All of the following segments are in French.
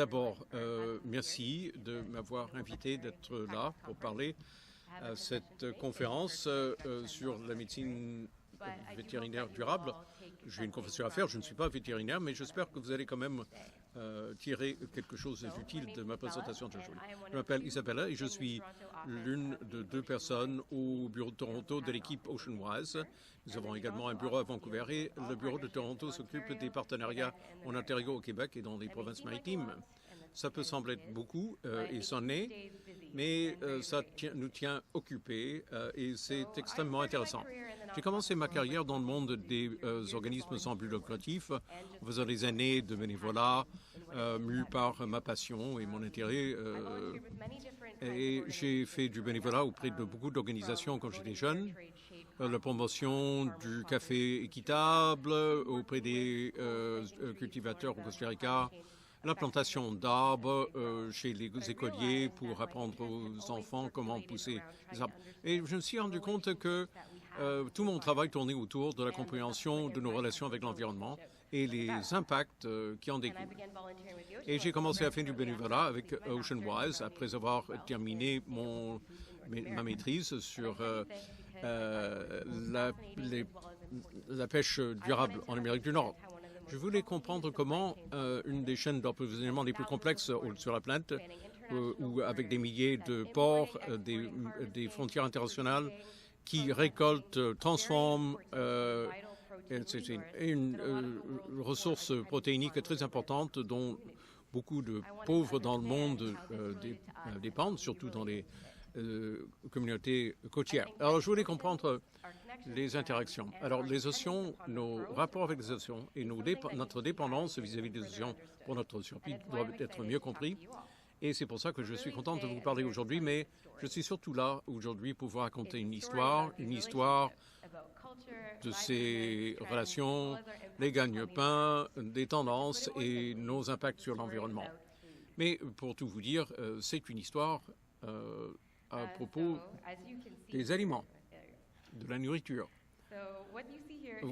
D'abord, merci de m'avoir invité d'être là pour parler à cette conférence sur la médecine vétérinaire durable. J'ai une confession à faire, je ne suis pas vétérinaire, mais j'espère que vous allez quand même tirer quelque chose d'utile de ma présentation d'aujourd'hui. Je m'appelle Isabella et je suis l'une de 2 personnes au bureau de Toronto de l'équipe OceanWise. Nous avons également un bureau à Vancouver et le bureau de Toronto s'occupe des partenariats en Ontario, au Québec et dans les provinces maritimes. Ça peut sembler être beaucoup et c'en est, mais ça nous tient occupés et c'est extrêmement intéressant. J'ai commencé ma carrière dans le monde des organismes sans but lucratif, en faisant des années de bénévolat, mu par ma passion et mon intérêt. Et j'ai fait du bénévolat auprès de beaucoup d'organisations quand j'étais jeune. La promotion du café équitable auprès des cultivateurs au Costa Rica, la plantation d'arbres chez les écoliers pour apprendre aux enfants comment pousser les arbres. Et je me suis rendu compte que tout mon travail tournait autour de la compréhension de nos relations avec l'environnement et les impacts qui en découlent. Et j'ai commencé à faire du bénévolat avec OceanWise après avoir terminé ma maîtrise sur la pêche durable en Amérique du Nord. Je voulais comprendre comment une des chaînes d'approvisionnement les plus complexes sur la planète, ou avec des milliers de ports, des frontières internationales qui récoltent, transforment, c'est une ressource protéinique très importante dont beaucoup de pauvres dans le monde dépendent, surtout dans les communautés côtières. Alors, je voulais comprendre les interactions. Alors, les océans, nos rapports avec les océans et notre dépendance vis-à-vis des océans pour notre survie doivent être mieux compris. Et c'est pour ça que je suis content de vous parler aujourd'hui, mais je suis surtout là aujourd'hui pour vous raconter une histoire de ces relations, les gagne-pains, des tendances et nos impacts sur l'environnement. Mais pour tout vous dire, c'est une histoire à propos des aliments, de la nourriture.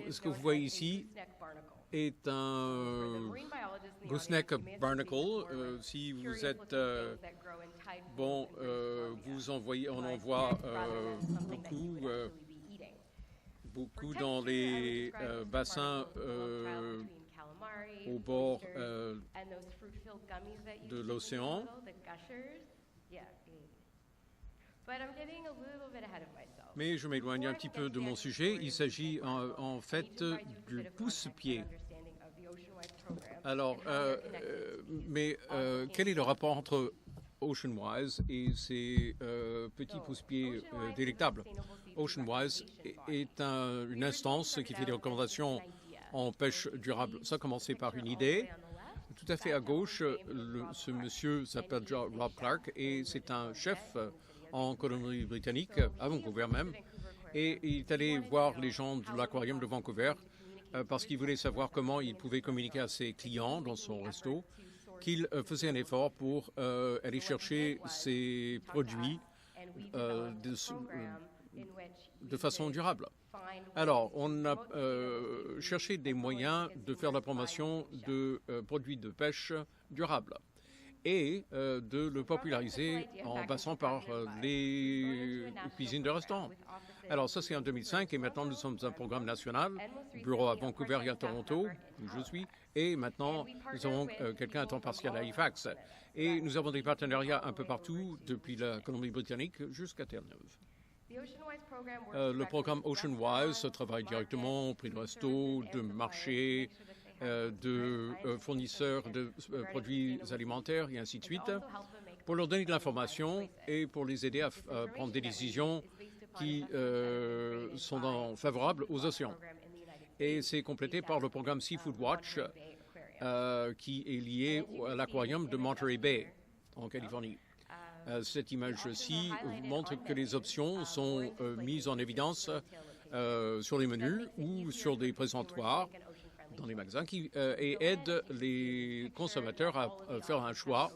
Ce que vous voyez ici est un gooseneck barnacle. Si vous êtes on en voit beaucoup dans les bassins au bord de l'océan. Mais je m'éloigne un petit peu de mon sujet. Il s'agit en fait du pousse-pied. Alors, quel est le rapport entre OceanWise et ces petits pousse-pieds délectables? OceanWise est une instance qui fait des recommandations en pêche durable. Ça a commencé par une idée. Tout à fait à gauche, ce monsieur s'appelle Rob Clark et c'est un chef en Colombie-Britannique, à Vancouver même, et il est allé voir les gens de l'aquarium de Vancouver parce qu'il voulait savoir comment il pouvait communiquer à ses clients dans son resto qu'il faisait un effort pour aller chercher ses produits de façon durable. Alors, on a cherché des moyens de faire la promotion de produits de pêche durables et de le populariser en passant par les cuisines de restaurants. Alors ça, c'est en 2005 et maintenant nous sommes un programme national, bureau à Vancouver et à Toronto, où je suis, et maintenant nous avons quelqu'un à temps partiel à Halifax. Et nous avons des partenariats un peu partout, depuis la Colombie-Britannique jusqu'à Terre-Neuve. Le programme OceanWise travaille directement auprès de restos, de marchés, de fournisseurs de produits alimentaires et ainsi de suite, pour leur donner de l'information et pour les aider à prendre des décisions qui sont favorables aux océans. Et c'est complété par le programme Seafood Watch, qui est lié à l'aquarium de Monterey Bay, en Californie. Cette image-ci montre que les options sont mises en évidence sur les menus ou sur des présentoirs dans les magasins et aident les consommateurs à faire un choix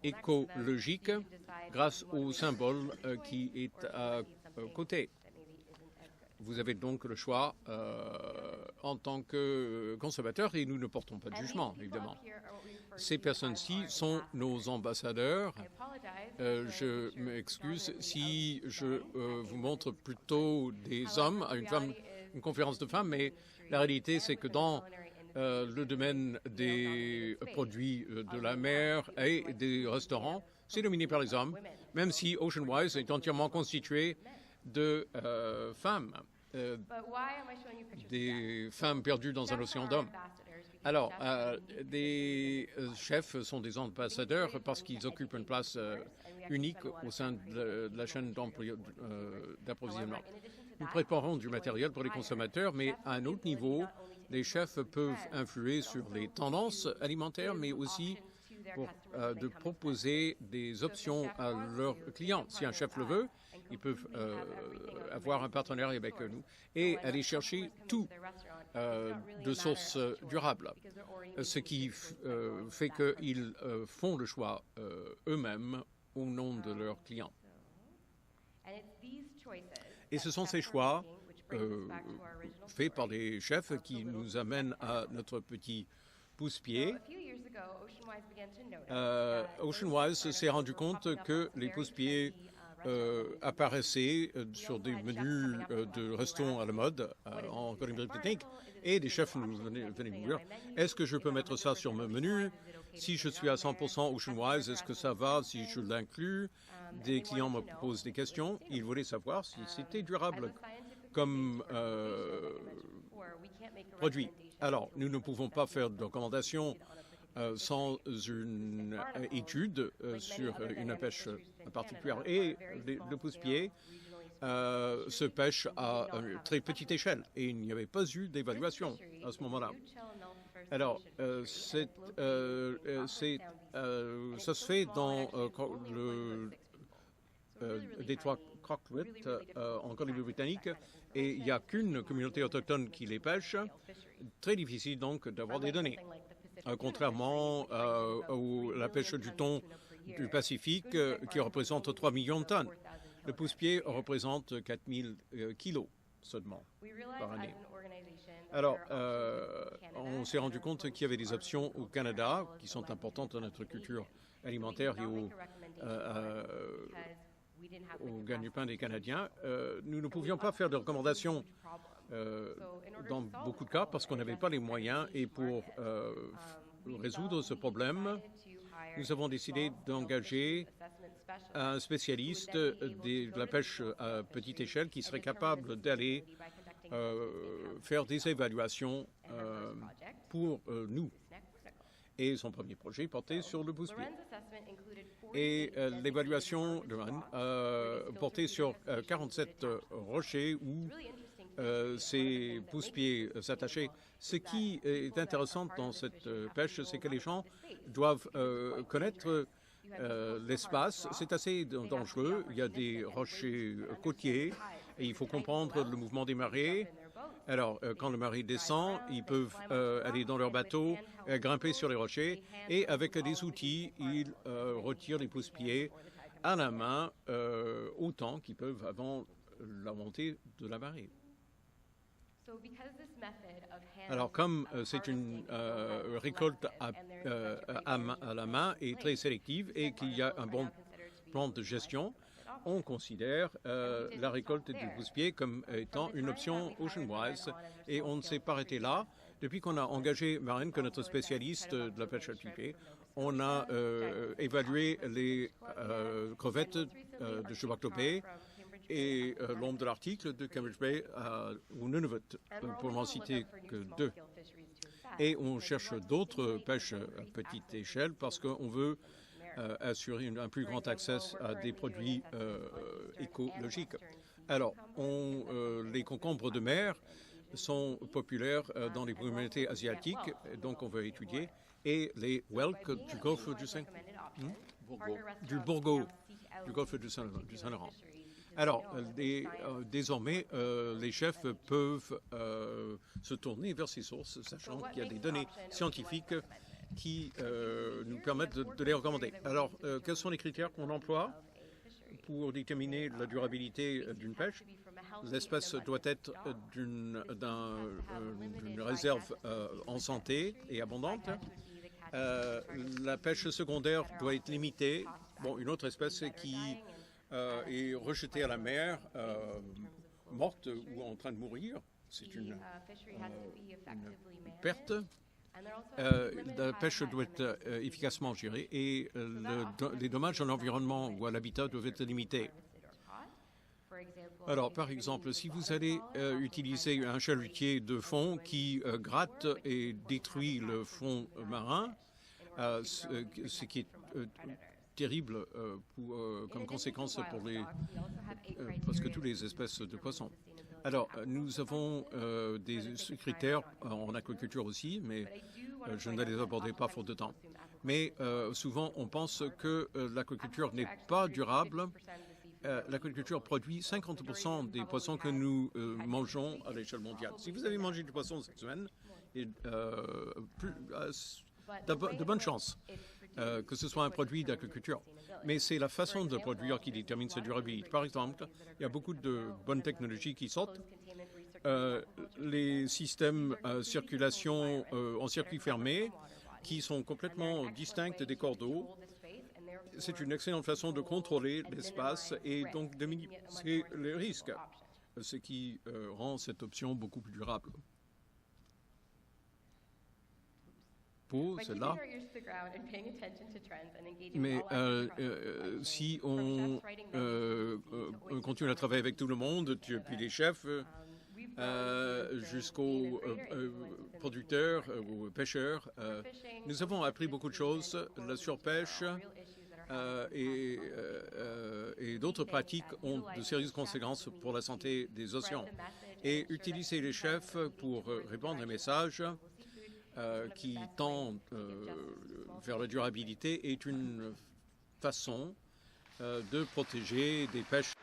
écologique grâce au symbole qui est à côté. vous avez donc le choix en tant que consommateur et nous ne portons pas de jugement, évidemment. Ces personnes-ci sont nos ambassadeurs. Je m'excuse si je vous montre plutôt des hommes à une conférence de femmes, mais la réalité, c'est que dans le domaine des produits de la mer et des restaurants, c'est dominé par les hommes, même si OceanWise est entièrement constitué de femmes, des femmes perdues dans un océan d'hommes. Alors, des chefs sont des ambassadeurs parce qu'ils occupent une place unique au sein de la chaîne d'approvisionnement. Nous préparons du matériel pour les consommateurs, mais à un autre niveau, les chefs peuvent influer sur les tendances alimentaires, mais aussi de proposer des options à leurs clients. Si un chef le veut, ils peuvent avoir un partenariat avec nous et aller chercher tout de sources durables, ce qui fait qu'ils font le choix eux-mêmes au nom de leurs clients. Et ce sont ces choix faits par les chefs qui nous amènent à notre petit pousse-pied. OceanWise s'est rendu compte que les pousse-pieds apparaissaient sur des menus de restaurants à la mode en Colombie-Britannique et des chefs venaient nous dire « Est-ce que je peux mettre ça sur mon menu? Si je suis à 100% OceanWise, est-ce que ça va si je l'inclus ?» Des clients me posent des questions. Ils voulaient savoir si c'était durable comme produit. Alors, nous ne pouvons pas faire de recommandations sans une étude sur une pêche particulière. Et le pousse-pied se pêche à une très petite échelle et il n'y avait pas eu d'évaluation à ce moment-là. Alors, ça se fait dans le détroit Cockwood en Colombie-Britannique et il n'y a qu'une communauté autochtone qui les pêche. Très difficile donc d'avoir des données. Contrairement à la pêche du thon du Pacifique qui représente 3 millions de tonnes. Le pousse-pied représente 4000 kilos seulement par année. Alors, on s'est rendu compte qu'il y avait des options au Canada qui sont importantes dans notre culture alimentaire et au gagne-pain des Canadiens. Nous ne pouvions pas faire de recommandations dans beaucoup de cas parce qu'on n'avait pas les moyens et pour résoudre ce problème, nous avons décidé d'engager un spécialiste de la pêche à petite échelle qui serait capable d'aller faire des évaluations pour nous. Et son premier projet portait sur le pousse-pied. Et l'évaluation de Loren portait sur 47 rochers où ces pousse-pieds s'attachaient. Ce qui est intéressant dans cette pêche, c'est que les gens doivent connaître l'espace. C'est assez dangereux. Il y a des rochers côtiers et il faut comprendre le mouvement des marées. Alors, quand le marée descend, ils peuvent aller dans leur bateau, grimper sur les rochers et avec des outils, ils retirent les pousse-pieds à la main autant qu'ils peuvent avant la montée de la marée. Alors, comme c'est une récolte à la main et très sélective et qu'il y a un bon plan de gestion, on considère la récolte du pousse-pied comme étant une option OceanWise et on ne s'est pas arrêté là. Depuis qu'on a engagé Maren, que notre spécialiste de la pêche à pied, on a évalué les crevettes de Chewbacca Bay et l'ombre de l'Arctique de Cambridge Bay ou Nunavut, pour n'en citer que deux. Et on cherche d'autres pêches à petite échelle parce qu'on veut assurer un plus grand accès à des produits écologiques. Alors, les concombres de mer sont populaires dans les communautés asiatiques, donc on veut étudier, et les whelks du golfe du Bourgault, du golfe du Saint-Laurent. Alors, désormais, les chefs peuvent se tourner vers ces sources, sachant qu'il y a des données scientifiques qui nous permettent de les recommander. Alors, quels sont les critères qu'on emploie pour déterminer la durabilité d'une pêche? L'espèce doit être d'une réserve en santé et abondante. La pêche secondaire doit être limitée. Bon, une autre espèce qui est rejetée à la mer, morte ou en train de mourir, c'est une perte. La pêche doit être efficacement gérée et les dommages à l'environnement ou à l'habitat doivent être limités. Alors, par exemple, si vous allez utiliser un chalutier de fond qui gratte et détruit le fond marin, ce qui est terrible comme conséquence pour presque toutes les espèces de poissons. Alors, nous avons des critères en aquaculture aussi, mais je ne les aborderai pas faute de temps. Mais souvent, on pense que l'aquaculture n'est pas durable. L'aquaculture produit 50% des poissons que nous mangeons à l'échelle mondiale. Si vous avez mangé du poisson cette semaine, de bonnes chances que ce soit un produit d'aquaculture. Mais c'est la façon de produire qui détermine sa durabilité. Par exemple, il y a beaucoup de bonnes technologies qui sortent. Les systèmes circulation en circuit fermé qui sont complètement distincts des corps d'eau. C'est une excellente façon de contrôler l'espace et donc de minimiser les risques, ce qui rend cette option beaucoup plus durable. Pour cela, mais si on continue à travailler avec tout le monde, depuis les chefs jusqu'aux producteurs, aux pêcheurs, nous avons appris beaucoup de choses. La surpêche et d'autres pratiques ont de sérieuses conséquences pour la santé des océans. Et utiliser les chefs pour répandre un message qui tend vers la durabilité est une façon de protéger des pêches.